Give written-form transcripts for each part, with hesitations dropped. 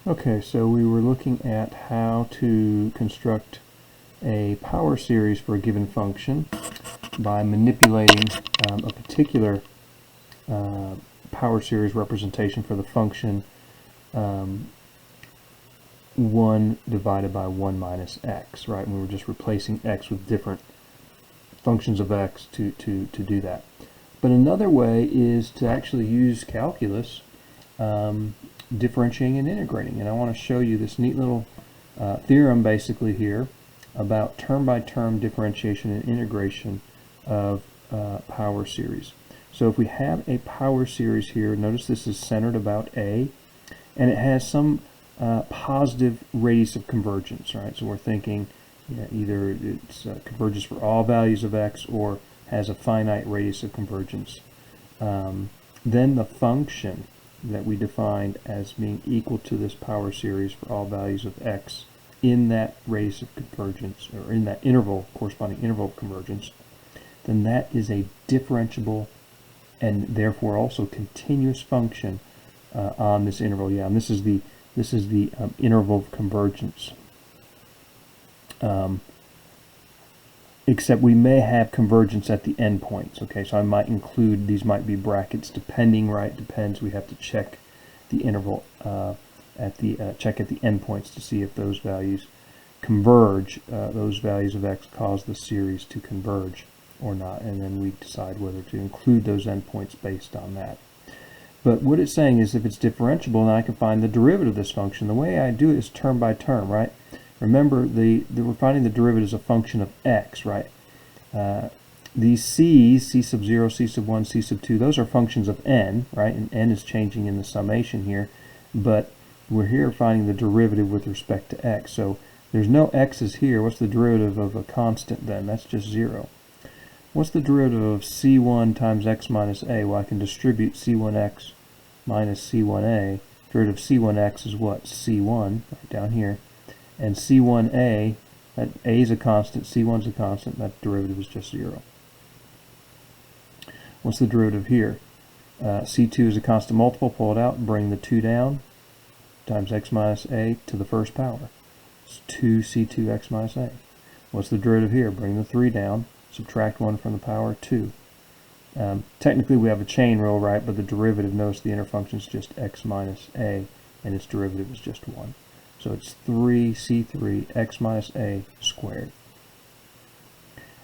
Okay, so we were looking at how to construct a power series for a given function by manipulating a particular power series representation for the function 1 divided by 1 minus x, right? And we were just replacing x with different functions of x to do that. But another way is to actually use calculus, differentiating and integrating. And I want to show you this neat little theorem basically here about term-by-term differentiation and integration of power series. So if we have a power series here, notice this is centered about A, and it has some positive radius of convergence, right? So we're thinking either it converges for all values of x or has a finite radius of convergence. Then the function that we defined as being equal to this power series for all values of x in that radius of convergence, or in that interval, corresponding interval of convergence, then that is a differentiable and therefore also continuous function on this interval. Yeah, and this is the interval of convergence. Except we may have convergence at the endpoints. Okay, so I might include, these might be brackets depending, right? Depends. We have to check the interval check at the endpoints to see if those values converge. Those values of x cause the series to converge or not, and then we decide whether to include those endpoints based on that. But what it's saying is if it's differentiable, then I can find the derivative of this function. The way I do it is term by term, right? Remember, we're finding the derivative as a function of x, right? These c's, c sub 0, c sub 1, c sub 2, those are functions of n, right? And n is changing in the summation here. But we're here finding the derivative with respect to x. So there's no x's here. What's the derivative of a constant then? That's just 0. What's the derivative of c1 times x minus a? Well, I can distribute c1x minus c1a. Derivative of c1x is what? c1, right down here. And c1a, that a is a constant, c1 is a constant, that derivative is just 0. What's the derivative here? c2 is a constant multiple, pull it out, bring the 2 down, times x minus a to the first power. It's 2c2x minus a. What's the derivative here? Bring the 3 down, subtract 1 from the power, 2. Technically we have a chain rule, right, but the derivative, notice the inner function is just x minus a, and its derivative is just 1. So it's 3c3 x minus a squared.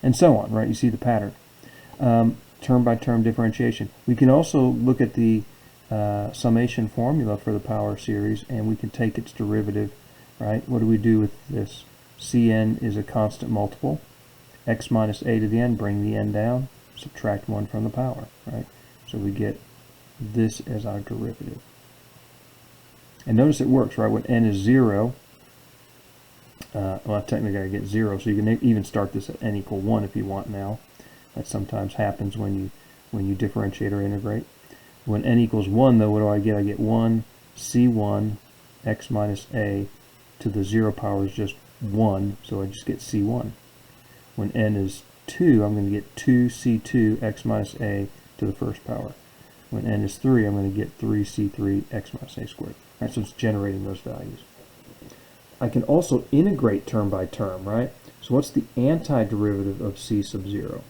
And so on, right? You see the pattern. Term by term differentiation. We can also look at the summation formula for the power series, and we can take its derivative, right? What do we do with this? Cn is a constant multiple. X minus a to the n, bring the n down, subtract 1 from the power, right? So we get this as our derivative. And notice it works, right? When n is 0, well, technically I get 0, so you can even start this at n equal 1 if you want now. That sometimes happens when you differentiate or integrate. When n equals 1, though, what do I get? I get 1 c1 x minus a to the 0 power is just 1, so I just get c1. When n is 2, I'm going to get 2c2 x minus a to the first power. When n is 3, I'm going to get 3c3 x minus a squared. Right, so it's generating those values. I can also integrate term by term, right? So what's the antiderivative of c sub 0?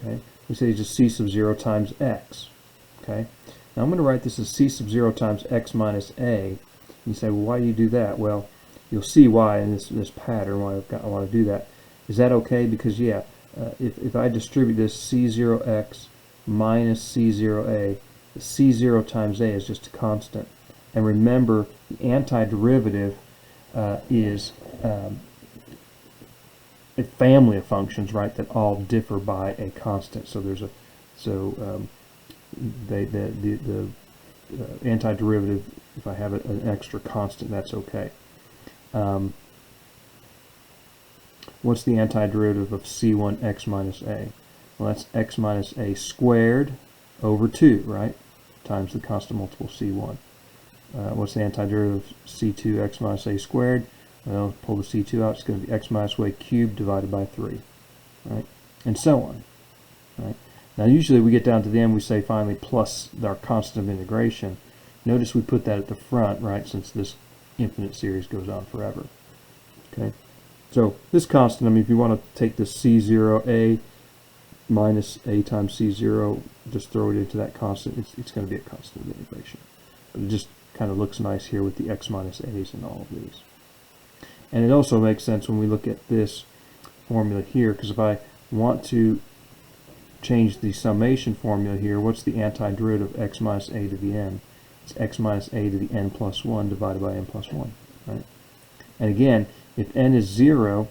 Okay, we say it's just c sub 0 times x. Okay, now I'm going to write this as c sub 0 times x minus a. You say, well, why do you do that? Well, you'll see why in this pattern, why I want to do that. Is that okay? Because, yeah, if I distribute this c0x minus c0a, the c0 times a is just a constant. And remember, the antiderivative is a family of functions, right, that all differ by a constant. So there's the antiderivative, if I have an extra constant, that's okay. What's the antiderivative of c1 x minus a? Well, that's x minus a squared over 2, right, times the constant multiple c1. What's the antiderivative of c2 x minus a squared? Well, pull the c2 out, it's going to be x minus a cubed divided by 3, right? And so on, right? Now usually we get down to the end, we say finally plus our constant of integration. Notice we put that at the front, right, since this infinite series goes on forever. Okay, so this constant, I mean, if you want to take this C0a minus a times C0, just throw it into that constant, it's going to be a constant of integration. But it just kind of looks nice here with the x minus a's and all of these. And it also makes sense when we look at this formula here, because if I want to change the summation formula here, what's the antiderivative of x minus a to the n? It's x minus a to the n plus 1 divided by n plus 1, right? And again, if n is 0,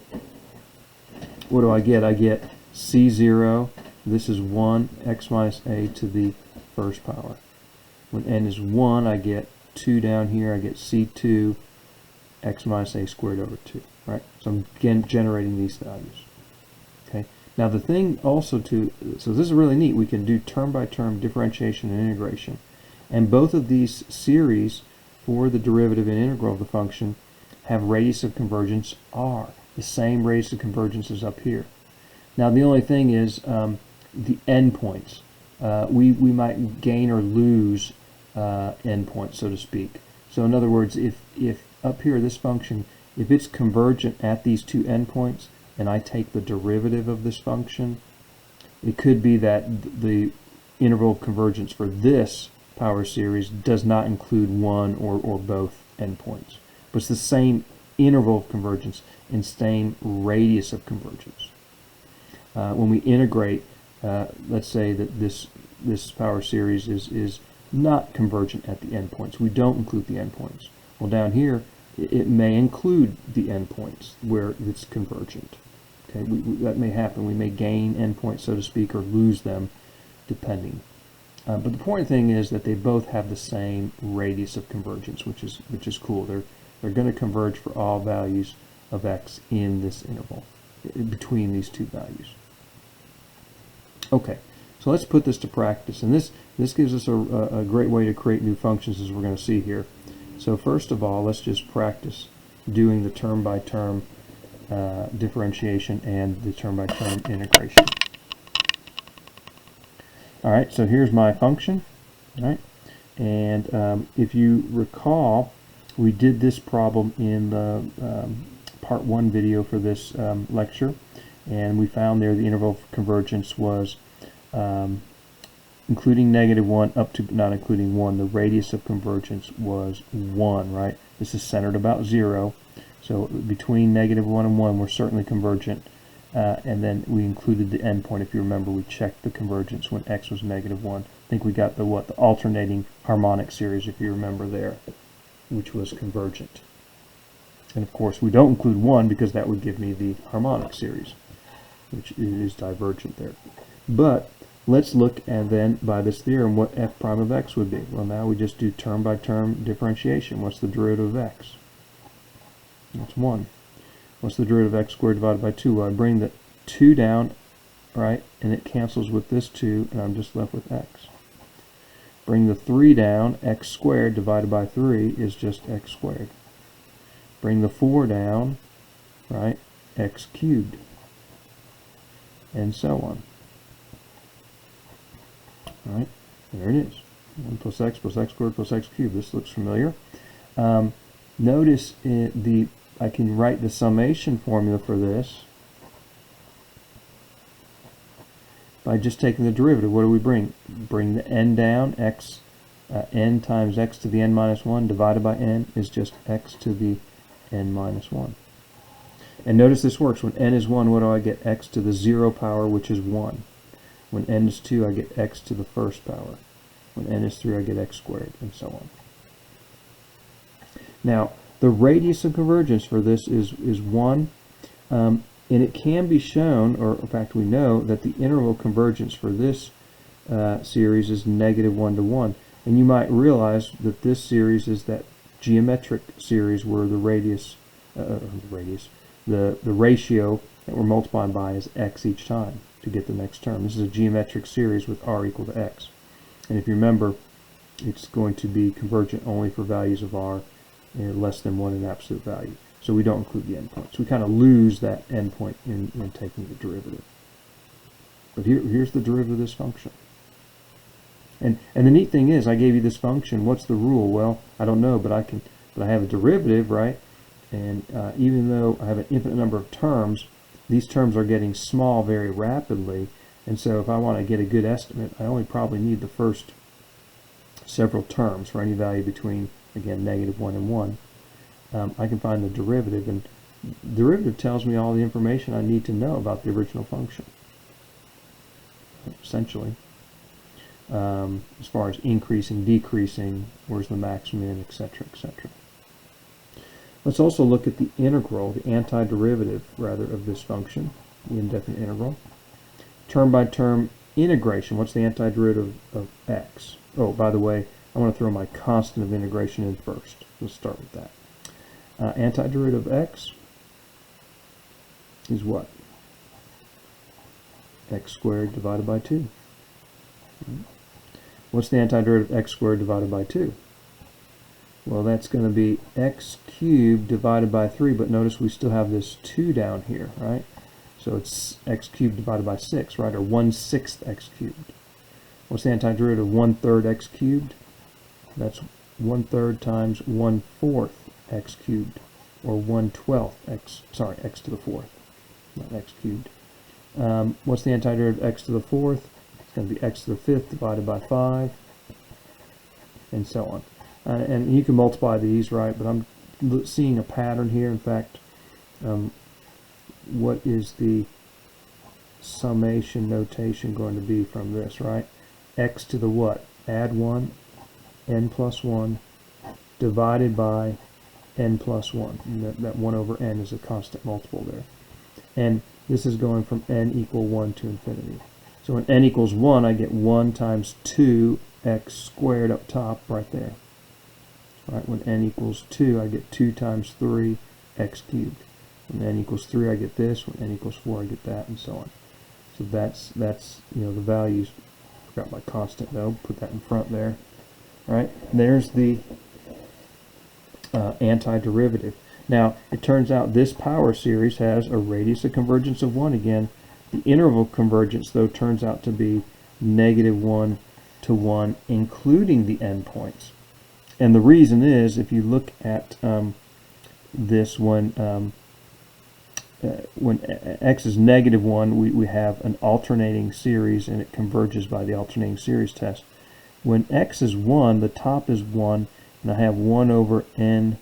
what do I get? I get c0, this is 1, x minus a to the first power. When n is 1, I get 2 down here, I get c2, x minus a squared over 2, right? So I'm again generating these values. Okay. Now the thing also so this is really neat, we can do term by term differentiation and integration. And both of these series for the derivative and integral of the function have radius of convergence r, the same radius of convergence as up here. Now the only thing is the endpoints. We might gain or lose endpoints, so to speak. So in other words, if up here this function, if it's convergent at these two endpoints, and I take the derivative of this function, it could be that the interval of convergence for this power series does not include one or both endpoints. But it's the same interval of convergence and same radius of convergence. When we integrate, let's say that this power series is not convergent at the endpoints. We don't include the endpoints. Well, down here, it may include the endpoints where it's convergent. Okay, that may happen. We may gain endpoints, so to speak, or lose them, depending. But the important thing is that they both have the same radius of convergence, which is cool. They're going to converge for all values of x in this interval, between these two values. Okay, so let's put this to practice, and this gives us a great way to create new functions, as we're going to see here. So first of all, let's just practice doing the term by term differentiation and the term by term integration. All right, so here's my function. All right, and if you recall, we did this problem in the part 1 video for this lecture, and we found there the interval of convergence was including -1 up to not including 1. The radius of convergence was 1, right? This is centered about 0. So between -1 and 1, we're certainly convergent. And then we included the endpoint. If you remember, we checked the convergence when x was -1. I think we got the alternating harmonic series, if you remember there, which was convergent. And of course, we don't include 1 because that would give me the harmonic series, which is divergent there. But let's look, and then by this theorem, what f prime of x would be. Well, now we just do term by term differentiation. What's the derivative of x? That's 1. What's the derivative of x squared divided by 2? Well, I bring the 2 down, right, and it cancels with this 2, and I'm just left with x. Bring the 3 down, x squared divided by 3 is just x squared. Bring the 4 down, right, x cubed, and so on. All right, there it is. 1 plus x squared plus x cubed. This looks familiar. Notice I can write the summation formula for this by just taking the derivative. What do we bring? Bring the n down. X n times x to the n minus 1 divided by n is just x to the n minus 1. And notice this works. When n is 1, what do I get? X to the 0 power, which is 1. When n is 2, I get x to the first power. When n is 3, I get x squared, and so on. Now, the radius of convergence for this is 1, and it can be shown, or in fact we know, that the interval of convergence for this series is -1 to 1. And you might realize that this series is that geometric series where the the ratio that we're multiplying by is x each time to get the next term. This is a geometric series with r equal to x. And if you remember, it's going to be convergent only for values of r less than 1 in absolute value. So we don't include the endpoints. We kind of lose that endpoint in taking the derivative. But here's the derivative of this function. And the neat thing is, I gave you this function. What's the rule? Well, I don't know, but I can But I have a derivative, right? And even though I have an infinite number of terms, these terms are getting small very rapidly. And so if I want to get a good estimate, I only probably need the first several terms for any value between, again, -1 and 1. I can find the derivative, and the derivative tells me all the information I need to know about the original function, essentially. As far as increasing, decreasing, where's the max, min, etc., etc. Let's also look at the integral, the antiderivative, rather, of this function, the indefinite integral. Term by term integration. What's the antiderivative of x? Oh, by the way, I want to throw my constant of integration in first. Let's start with that. Antiderivative of x is what? X squared divided by 2. What's the antiderivative of x squared divided by 2? Well, that's going to be x cubed divided by 3, but notice we still have this 2 down here, right? So it's x cubed divided by 6, right? Or 1/6 x cubed. What's the antiderivative of 1/3 x cubed? That's 1/3 times 1/4 x cubed, or 1/12 x, sorry, x to the 4th, not x cubed. What's the antiderivative of x to the 4th? It's going to be x to the 5th divided by 5, and so on. And you can multiply these, right? But I'm seeing a pattern here. In fact, what is the summation notation going to be from this, right? X to the what? Add 1, n plus 1, divided by n plus 1. And that 1 over n is a constant multiple there. And this is going from n equal 1 to infinity. So when n equals 1, I get 1 times 2x squared up top right there. Right, when n equals 2, I get 2 times 3 x cubed. When n equals 3, I get this. When n equals 4, I get that, and so on. So that's the values. Forgot my constant though. Put that in front there. All right, there's the antiderivative. Now it turns out this power series has a radius of convergence of 1 again. The interval convergence though turns out to be -1 to 1, including the endpoints. And the reason is, if you look at this, when x is -1, we have an alternating series, and it converges by the alternating series test. When x is 1, the top is 1, and I have 1 over n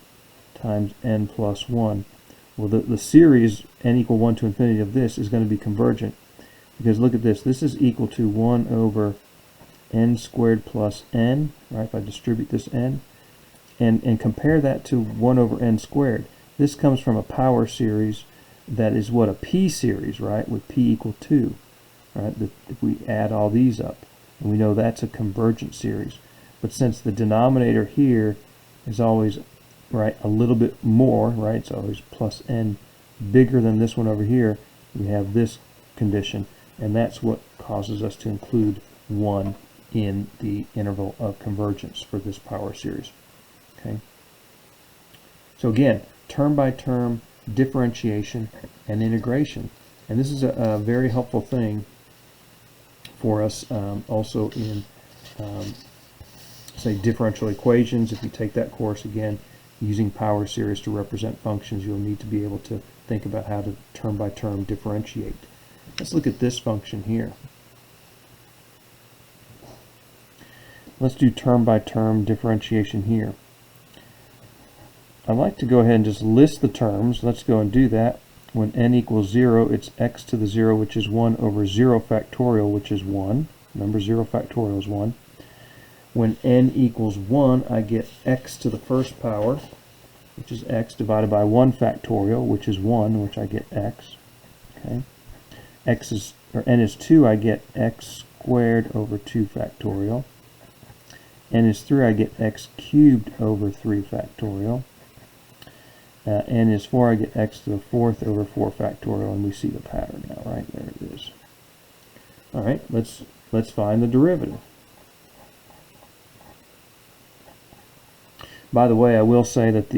times n plus 1. Well, the series n equal 1 to infinity of this is going to be convergent, because look at this. This is equal to 1 over n squared plus n, right? If I distribute this n, and compare that to 1 over n squared. This comes from a power series that is what, a p series, right? With p equal 2, right? If we add all these up, and we know that's a convergent series. But since the denominator here is always, right, a little bit more, right? It's always plus n bigger than this one over here. We have this condition, and that's what causes us to include 1 in the interval of convergence for this power series. Okay. So again, term by term differentiation and integration, and this is a very helpful thing for us also in say differential equations. If you take that course, again, using power series to represent functions, you'll need to be able to think about how to term by term differentiate. Let's look at this function here. Let's do term by term differentiation here. I'd like to go ahead and just list the terms. Let's go and do that. When n equals 0, it's x to the 0, which is 1, over 0 factorial, which is 1. Remember, 0 factorial is 1. When n equals 1, I get x to the first power, which is x, divided by 1 factorial, which is 1, which I get x. Okay. N is 2, I get x squared over 2 factorial. N is 3, I get x cubed over 3 factorial. N is 4, I get x to the 4th over 4 factorial, and we see the pattern now, right? There it is. All right, let's find the derivative. By the way, I will say that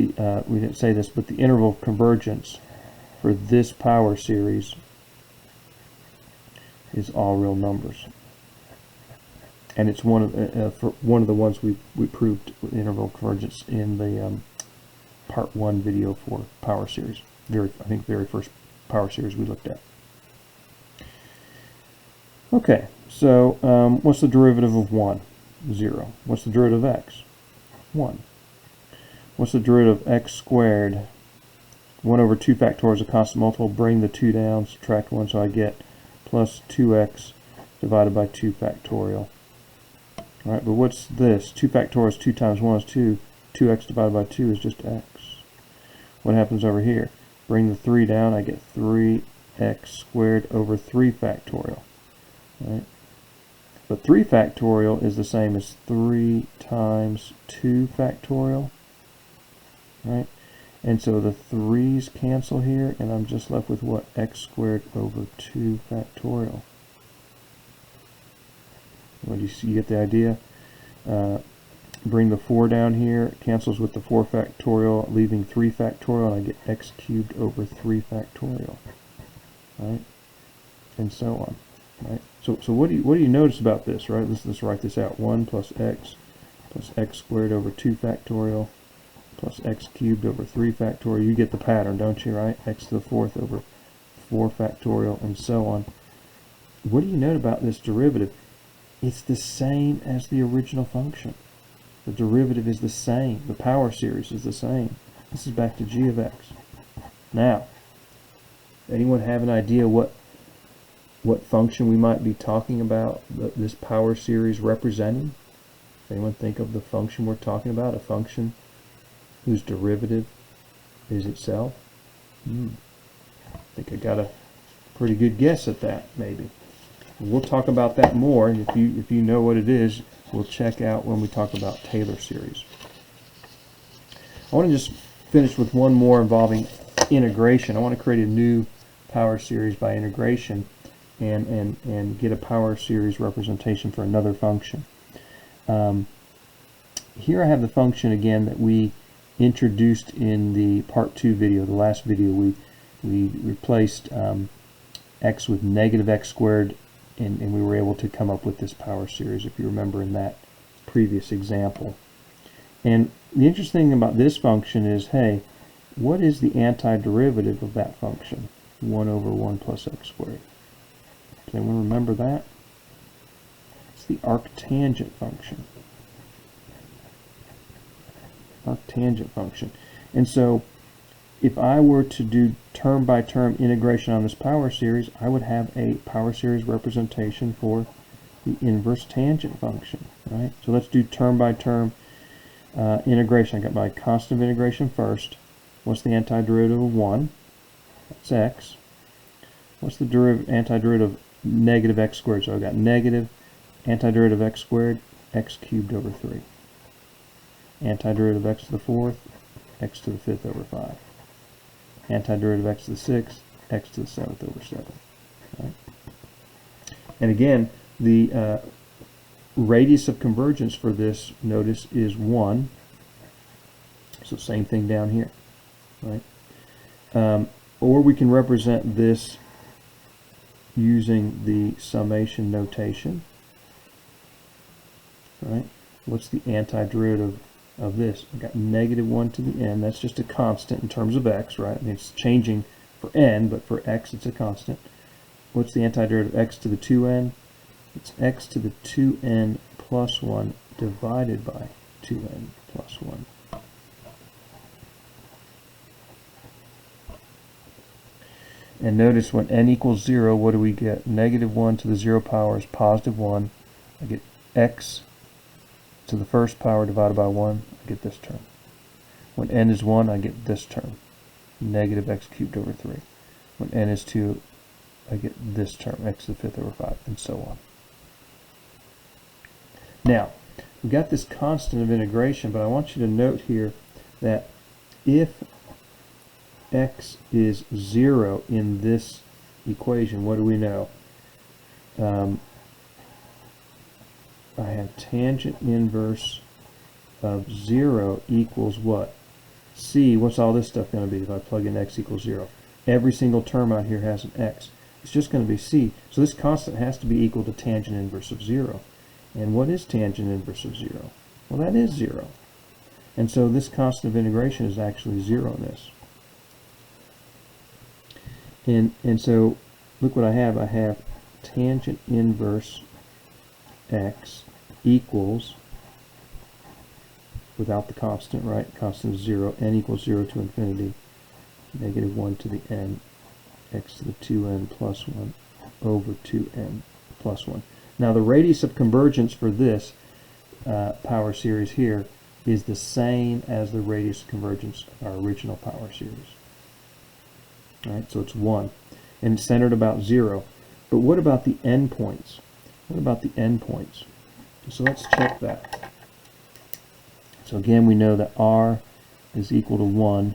we didn't say this, but the interval of convergence for this power series is all real numbers, and it's one of the ones we proved with interval convergence in the part 1 video for power series. I think very first power series we looked at. Okay, so what's the derivative of 1? 0. What's the derivative of x? 1. What's the derivative of x squared? 1 over 2 factorial is a constant multiple. Bring the 2 down, subtract 1, so I get plus 2x divided by 2 factorial. Alright, but what's this? 2 factorial is 2 times 1 is 2. 2x divided by 2 is just x. What happens over here? Bring the 3 down, I get 3x squared over 3 factorial. Right? But 3 factorial is the same as 3 times 2 factorial. Right? And so the 3's cancel here, and I'm just left with what? X squared over 2 factorial. What do you see? You get the idea? Bring the 4 down here, it cancels with the 4 factorial, leaving 3 factorial, and I get x cubed over 3 factorial. Right? And so on. Right? So what do you notice about this? Right? Let's write this out. 1 plus x squared over 2 factorial plus x cubed over 3 factorial. You get the pattern, don't you? Right? X to the 4th over 4 factorial, and so on. What do you note about this derivative? It's the same as the original function. The derivative is the same. The power series is the same. This is back to g of x. Now, anyone have an idea what function we might be talking about this power series representing? Anyone think of the function we're talking about? A function whose derivative is itself? I think I got a pretty good guess at that, maybe. We'll talk about that more, and if you know what it is, we'll check out when we talk about Taylor series. I want to just finish with one more involving integration. I want to create a new power series by integration and get a power series representation for another function. Here I have the function again that we introduced in the part 2 video. The last video we replaced x with negative x squared, and we were able to come up with this power series, if you remember, in that previous example. And the interesting thing about this function is, hey, what is the antiderivative of that function? 1 over 1 plus x squared. Does anyone remember that? It's the arctangent function. Arctangent function. And so if I were to do term by term integration on this power series, I would have a power series representation for the inverse tangent function, right? So let's do term by term integration. I got my constant of integration first. What's the antiderivative of 1? That's x. What's the antiderivative of negative x squared? So I've got negative antiderivative of x squared, x cubed over 3. Antiderivative of x to the 4th, x to the 5th over 5. Antiderivative of x to the 6th, x to the 7th over 7. Right? And again, the radius of convergence for this, notice, is 1. So same thing down here. Right? Or we can represent this using the summation notation. Right? What's the antiderivative of this? I've got negative 1 to the n. That's just a constant in terms of x, right? I mean, it's changing for n, but for x it's a constant. What's the antiderivative of x to the 2n? It's x to the 2n plus 1 divided by 2n plus 1. And notice when n equals 0, what do we get? Negative 1 to the 0 power is positive 1. I get x to the first power divided by 1, I get this term. When n is 1, I get this term, negative x cubed over 3. When n is 2, I get this term, x to the 5th over 5, and so on. Now, we've got this constant of integration, but I want you to note here that if x is 0 in this equation, what do we know? I have tangent inverse of 0 equals what? C, what's all this stuff going to be if I plug in x equals 0? Every single term out here has an x. It's just going to be c. So this constant has to be equal to tangent inverse of 0. And what is tangent inverse of 0? Well, that is 0. And so this constant of integration is actually zeroness. And so look what I have. I have tangent inverse x equals, without the constant, right? Constant is 0. N equals 0 to infinity. Negative 1 to the n, x to the 2n plus 1 over 2n plus 1. Now the radius of convergence for this power series here is the same as the radius of convergence of our original power series. All right, so it's 1. And it's centered about 0. But what about the endpoints? What about the endpoints? So let's check that. So again, we know that r is equal to 1,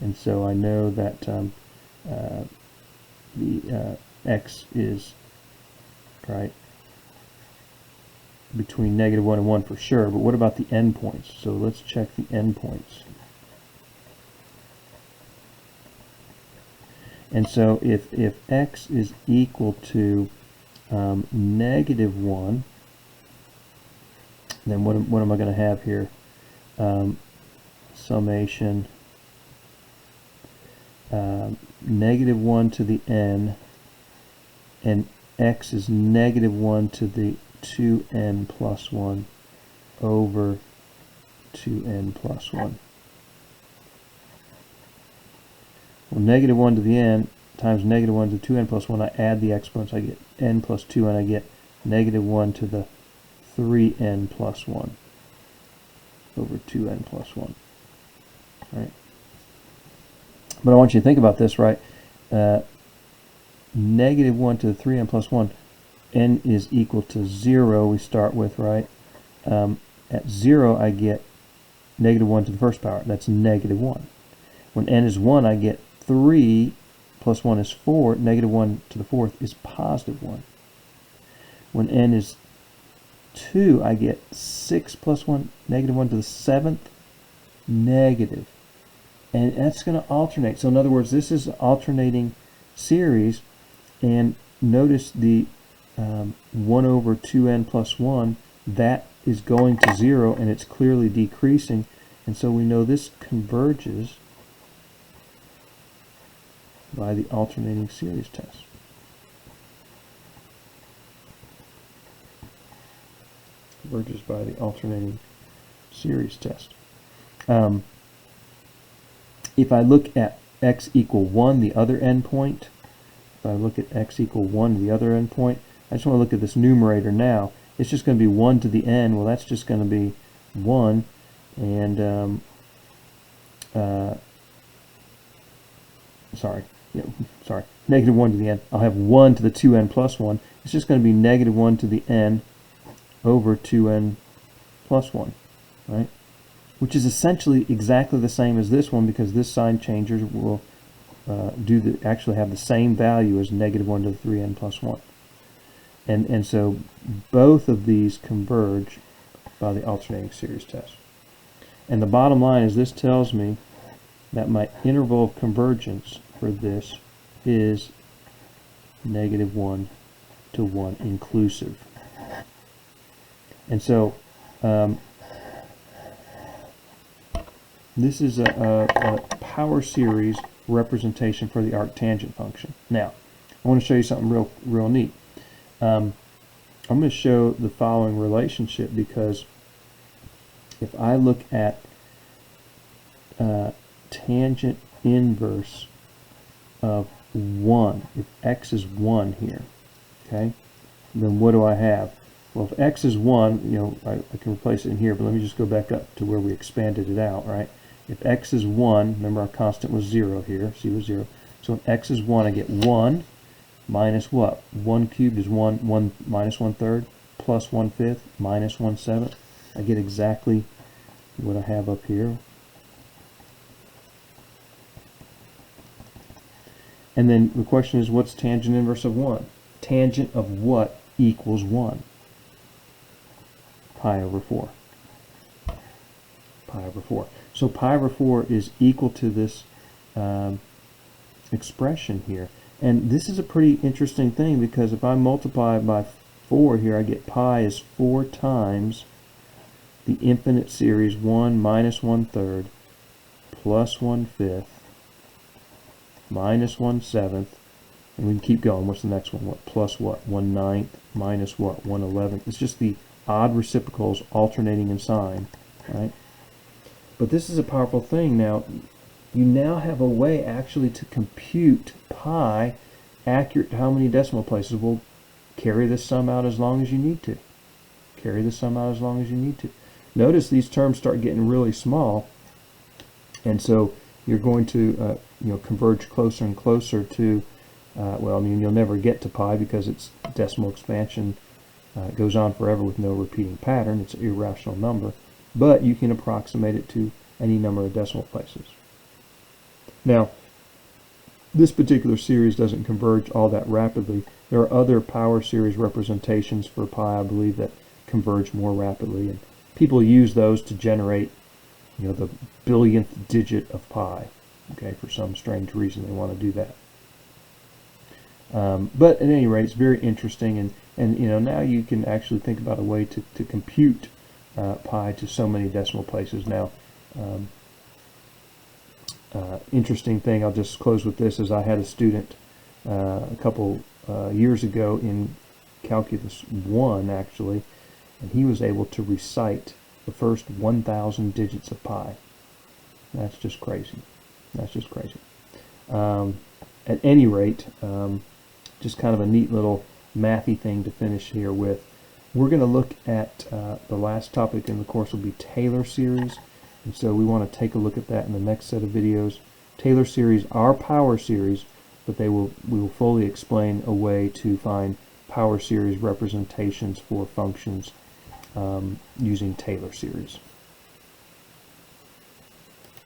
and so I know that the x is, right, between negative 1 and 1 for sure. But what about the endpoints? So let's check the endpoints. And so if x is equal to negative 1, then what am I going to have here? Summation negative 1 to the n, and x is negative 1 to the 2n plus 1 over 2n plus 1. Well, negative 1 to the n times negative 1 to 2n plus 1, I add the exponents, I get n plus 2, and I get negative 1 to the 3n plus 1 over 2n plus 1. Right? But I want you to think about this, right? Negative 1 to the 3n plus 1, n is equal to 0, we start with, right? At 0, I get negative 1 to the first power. That's negative 1. When n is 1, I get 3 plus 1 is 4. Negative 1 to the fourth is positive 1. When n is 2, I get 6 plus 1, negative 1 to the seventh, negative. And that's going to alternate. So in other words, this is an alternating series. And notice the 1 over 2n plus 1, that is going to 0, and it's clearly decreasing. And so we know this converges by the alternating series test. Converges by the alternating series test. If I look at x equal 1, the other endpoint, if I look at x equal 1, the other endpoint, I just want to look at this numerator now. It's just going to be 1 to the n. Well, that's just going to be 1. And, negative 1 to the n. I'll have 1 to the 2n plus 1. It's just going to be negative 1 to the n over 2n plus 1, right? Which is essentially exactly the same as this one, because this sign changer will actually have the same value as negative 1 to the 3n plus 1. And so both of these converge by the alternating series test. And the bottom line is, this tells me that my interval of convergence for this is negative 1 to 1 inclusive. And so this is a power series representation for the arctangent function. Now, I want to show you something real neat. I'm going to show the following relationship, because if I look at tangent inverse of 1, if x is 1 here, okay, then what do I have? Well, if x is 1, you know, I can replace it in here, but let me just go back up to where we expanded it out, right? If x is 1, remember our constant was 0 here, c was 0. So when x is 1, I get 1 minus what? 1 cubed is 1 minus 1/3, plus 1/5, minus 1/7. I get exactly what I have up here. And then the question is, what's tangent inverse of 1? Tangent of what equals 1? Pi over 4. Pi over 4. So pi over 4 is equal to this expression here. And this is a pretty interesting thing, because if I multiply by 4 here, I get pi is 4 times the infinite series 1 minus 1/3 plus 1/5 minus 1/7, and we can keep going. What's the next one? What plus what? 1/9 minus what? 1/11. It's just the odd reciprocals alternating in sign, right? But this is a powerful thing. Now, you now have a way actually to compute pi accurate to how many decimal places. We'll carry this sum out as long as you need to. Carry the sum out as long as you need to. Notice these terms start getting really small, and so you're going to converge closer and closer to, well, I mean, you'll never get to pi because its decimal expansion goes on forever with no repeating pattern. It's an irrational number, but you can approximate it to any number of decimal places. Now, this particular series doesn't converge all that rapidly. There are other power series representations for pi, I believe, that converge more rapidly, and people use those to generate, the billionth digit of pi. Okay, for some strange reason they want to do that. But at any rate, it's very interesting, and now you can actually think about a way to compute pi to so many decimal places. Now, interesting thing, I'll just close with this, is I had a student a couple years ago in Calculus 1, actually, and he was able to recite the first 1,000 digits of pi. That's just crazy. That's just crazy. At any rate, just kind of a neat little mathy thing to finish here with. We're going to look at the last topic in the course will be Taylor series, and so we want to take a look at that in the next set of videos. Taylor series are power series, but we will fully explain a way to find power series representations for functions using Taylor series.